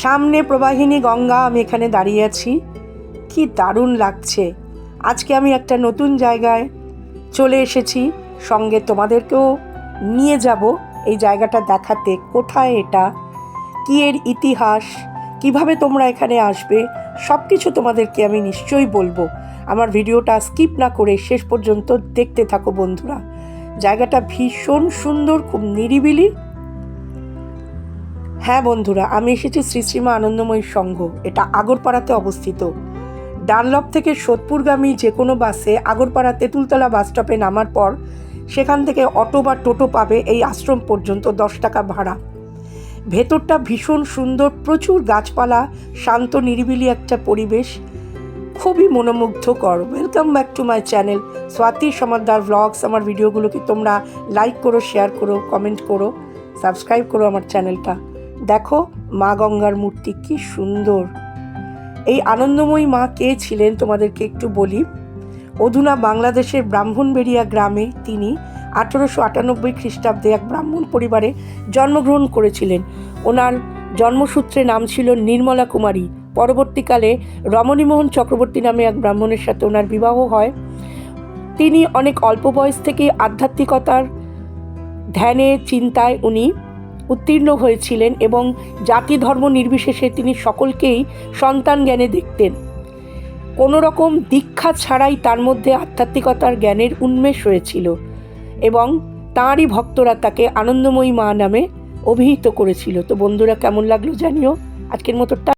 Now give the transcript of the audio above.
সামনে প্রবাহিনী গঙ্গা, আমি এখানে দাঁড়িয়ে আছি। কি দারুণ লাগছে। আজকে আমি একটা নতুন জায়গায় চলে এসেছি, সঙ্গে তোমাদেরকেও নিয়ে যাব এই জায়গাটা দেখাতে। কোথায় এটা, কী এর ইতিহাস, কিভাবে তোমরা এখানে আসবে, সব কিছু তোমাদেরকে আমি নিশ্চয়ই বলবো। আমার ভিডিওটা স্কিপ না করে শেষ পর্যন্ত দেখতে থাকো বন্ধুরা। জায়গাটা ভীষণ সুন্দর, খুব নিরিবিলি। হ্যাঁ বন্ধুরা, আমি এসেছি শ্রী শ্রীমা আনন্দময়ী সংঘ। এটা আগরপাড়াতে অবস্থিত। ডানলপ থেকে সোদপুরগামী যে কোনো বাসে আগরপাড়া তেঁতুলতলা বাস স্টপে নামার পর সেখান থেকে অটো বা টোটো পাবে এই আশ্রম পর্যন্ত, 10 টাকা ভাড়া। ভেতরটা ভীষণ সুন্দর, প্রচুর গাছপালা, শান্ত নিরিবিলি একটা পরিবেশ, খুবই মনোমুগ্ধকর। Welcome back to my channel Swati Samaddar blogs. আমার ভিডিওগুলোকে তোমরা লাইক করো, শেয়ার করো, কমেন্ট করো, সাবস্ক্রাইব করো আমার চ্যানেলটা। দেখো মা গঙ্গার মূর্তি কি সুন্দর। এই আনন্দময়ী মা কে ছিলেন তোমাদেরকে একটু বলি। অধুনা বাংলাদেশের ব্রাহ্মণবেড়িয়া গ্রামে তিনি 1898 খ্রিস্টাব্দে এক ব্রাহ্মণ পরিবারে জন্মগ্রহণ করেছিলেন। ওনার জন্মসূত্রে নাম ছিল নির্মলা কুমারী। পরবর্তীকালে রমণীমোহন চক্রবর্তী নামে এক ব্রাহ্মণের সাথে ওনার বিবাহ হয়। তিনি অনেক অল্প বয়স থেকে আধ্যাত্মিকতার ধ্যানে চিন্তায় উনি উত্তীর্ণ হয়েছিলেন এবং জাতি ধর্ম নির্বিশেষে তিনি সকলকেই সন্তান জ্ঞানে দেখতেন। কোনো রকম দীক্ষা ছাড়াই তার মধ্যে আধ্যাত্মিকতার জ্ঞানের উন্মেষ হয়েছিল এবং তাঁরই ভক্তরা তাকে আনন্দময়ী মা নামে অভিহিত করেছিল। তো বন্ধুরা, কেমন লাগলো জানিও। আজকের মতো